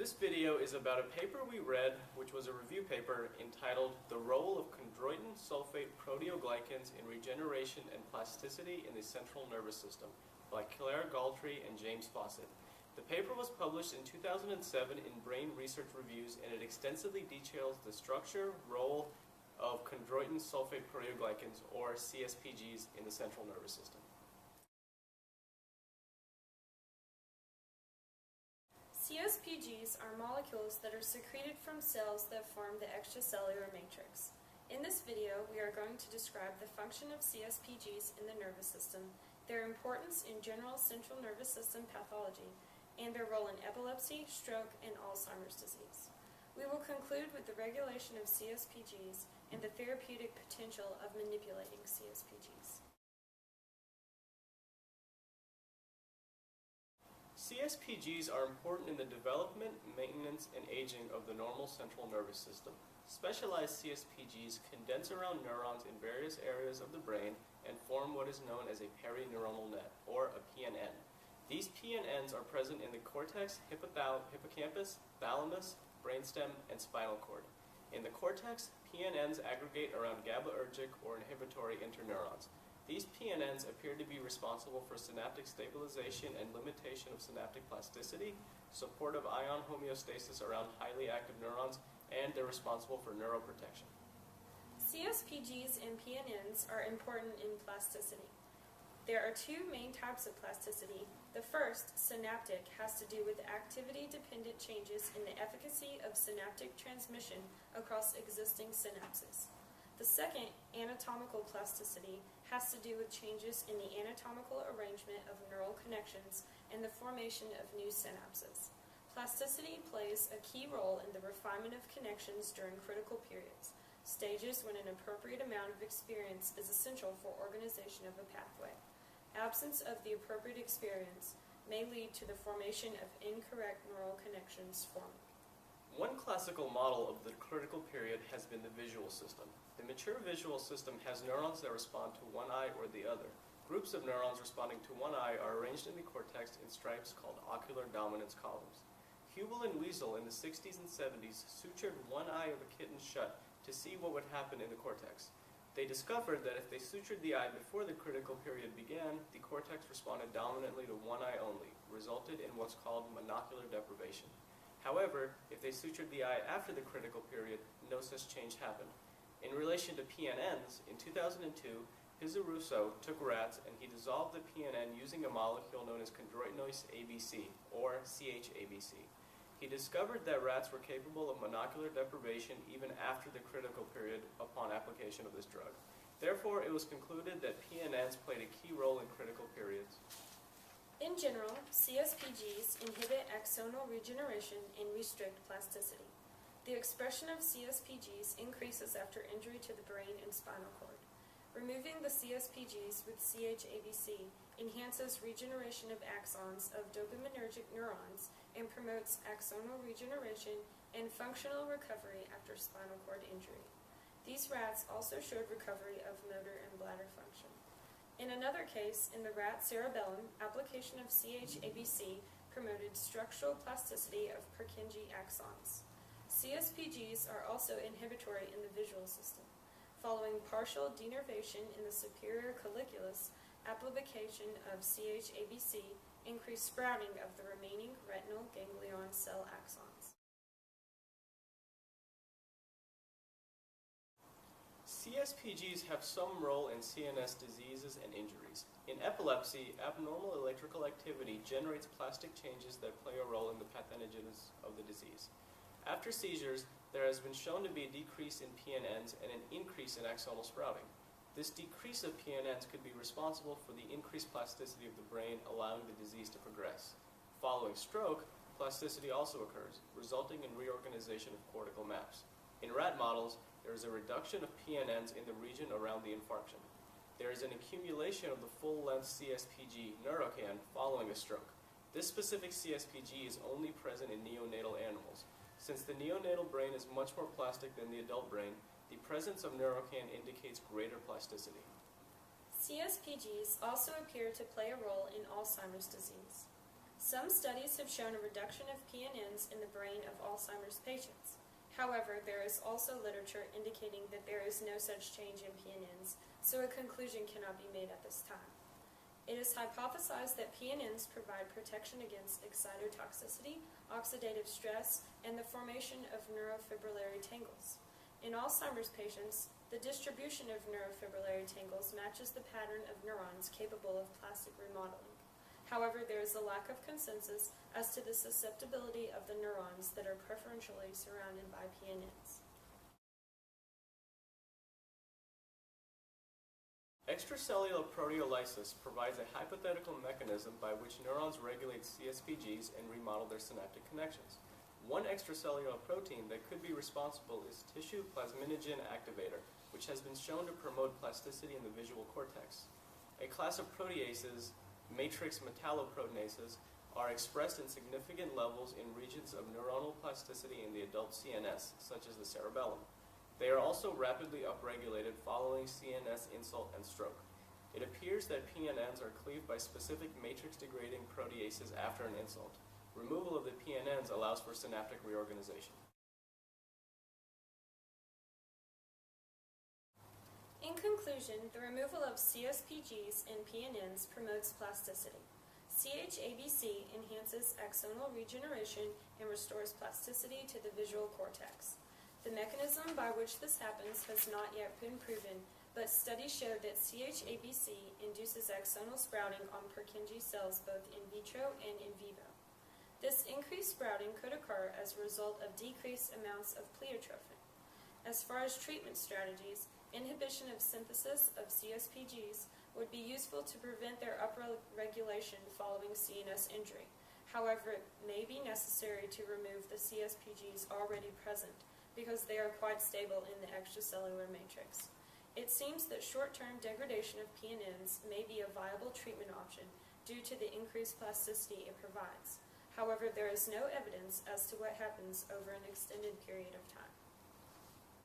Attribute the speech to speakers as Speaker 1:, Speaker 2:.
Speaker 1: This video is about a paper we read, which was a review paper entitled The Role of Chondroitin Sulfate Proteoglycans in Regeneration and Plasticity in the Central Nervous System by Claire Galtry and James Fawcett. The paper was published in 2007 in Brain Research Reviews, and it extensively details the structure, role of chondroitin sulfate proteoglycans, or CSPGs, in the central nervous system.
Speaker 2: CSPGs are molecules that are secreted from cells that form the extracellular matrix. In this video, we are going to describe the function of CSPGs in the nervous system, their importance in general central nervous system pathology, and their role in epilepsy, stroke, and Alzheimer's disease. We will conclude with the regulation of CSPGs and the therapeutic potential of manipulating CSPGs.
Speaker 1: CSPGs are important in the development, maintenance, and aging of the normal central nervous system. Specialized CSPGs condense around neurons in various areas of the brain and form what is known as a perineuronal net, or a PNN. These PNNs are present in the cortex, hippocampus, thalamus, brainstem, and spinal cord. In the cortex, PNNs aggregate around GABAergic or inhibitory interneurons. These PNNs appear to be responsible for synaptic stabilization and limitation of synaptic plasticity, supportive ion homeostasis around highly active neurons, and they're responsible for neuroprotection.
Speaker 2: CSPGs and PNNs are important in plasticity. There are two main types of plasticity. The first, synaptic, has to do with activity-dependent changes in the efficacy of synaptic transmission across existing synapses. The second, anatomical plasticity, has to do with changes in the anatomical arrangement of neural connections and the formation of new synapses. Plasticity plays a key role in the refinement of connections during critical periods, stages when an appropriate amount of experience is essential for organization of a pathway. Absence of the appropriate experience may lead to the formation of incorrect neural connections forming.
Speaker 1: One classical model of the critical period has been the visual system. The mature visual system has neurons that respond to one eye or the other. Groups of neurons responding to one eye are arranged in the cortex in stripes called ocular dominance columns. Hubel and Wiesel in the 60s and 70s sutured one eye of a kitten shut to see what would happen in the cortex. They discovered that if they sutured the eye before the critical period began, the cortex responded dominantly to one eye only, resulted in what's called monocular deprivation. However, if they sutured the eye after the critical period, no such change happened. In relation to PNNs, in 2002, Pizarrusso took rats and he dissolved the PNN using a molecule known as chondroitinase ABC, or CHABC. He discovered that rats were capable of monocular deprivation even after the critical period upon application of this drug. Therefore, it was concluded that PNNs played a key role in critical periods.
Speaker 2: In general, CSPGs inhibit axonal regeneration and restrict plasticity. The expression of CSPGs increases after injury to the brain and spinal cord. Removing the CSPGs with CHABC enhances regeneration of axons of dopaminergic neurons and promotes axonal regeneration and functional recovery after spinal cord injury. These rats also showed recovery of motor and bladder function. In another case, in the rat cerebellum, application of CHABC promoted structural plasticity of Purkinje axons. CSPGs are also inhibitory in the visual system. Following partial denervation in the superior colliculus, application of CHABC increased sprouting of the remaining retinal ganglion cell axons.
Speaker 1: CSPGs have some role in CNS diseases and injuries. In epilepsy, abnormal electrical activity generates plastic changes that play a role in the pathogenesis of the disease. After seizures, there has been shown to be a decrease in PNNs and an increase in axonal sprouting. This decrease of PNNs could be responsible for the increased plasticity of the brain, allowing the disease to progress. Following stroke, plasticity also occurs, resulting in reorganization of cortical maps. In rat models, there is a reduction of PNNs in the region around the infarction. There is an accumulation of the full-length CSPG neurocan following a stroke. This specific CSPG is only present in neonatal animals. Since the neonatal brain is much more plastic than the adult brain, the presence of neurocan indicates greater plasticity.
Speaker 2: CSPGs also appear to play a role in Alzheimer's disease. Some studies have shown a reduction of PNNs in the brain of Alzheimer's patients. However, there is also literature indicating that there is no such change in PNNs, so a conclusion cannot be made at this time. It is hypothesized that PNNs provide protection against excitotoxicity, oxidative stress, and the formation of neurofibrillary tangles. In Alzheimer's patients, the distribution of neurofibrillary tangles matches the pattern of neurons capable of plastic remodeling. However, there is a lack of consensus as to the susceptibility of the neurons that are preferentially surrounded by PNNs.
Speaker 1: Extracellular proteolysis provides a hypothetical mechanism by which neurons regulate CSPGs and remodel their synaptic connections. One extracellular protein that could be responsible is tissue plasminogen activator, which has been shown to promote plasticity in the visual cortex. A class of proteases, matrix metalloproteinases, are expressed in significant levels in regions of neuronal plasticity in the adult CNS, such as the cerebellum. They are also rapidly upregulated following CNS insult and stroke. It appears that PNNs are cleaved by specific matrix-degrading proteases after an insult. Removal of the PNNs allows for synaptic reorganization.
Speaker 2: In conclusion, the removal of CSPGs and PNNs promotes plasticity. CHABC enhances axonal regeneration and restores plasticity to the visual cortex. The mechanism by which this happens has not yet been proven, but studies show that CHABC induces axonal sprouting on Purkinje cells both in vitro and in vivo. This increased sprouting could occur as a result of decreased amounts of pleiotrophin. As far as treatment strategies, inhibition of synthesis of CSPGs would be useful to prevent their upregulation following CNS injury. However, it may be necessary to remove the CSPGs already present because they are quite stable in the extracellular matrix. It seems that short-term degradation of PNNs may be a viable treatment option due to the increased plasticity it provides. However, there is no evidence as to what happens over an extended period of time.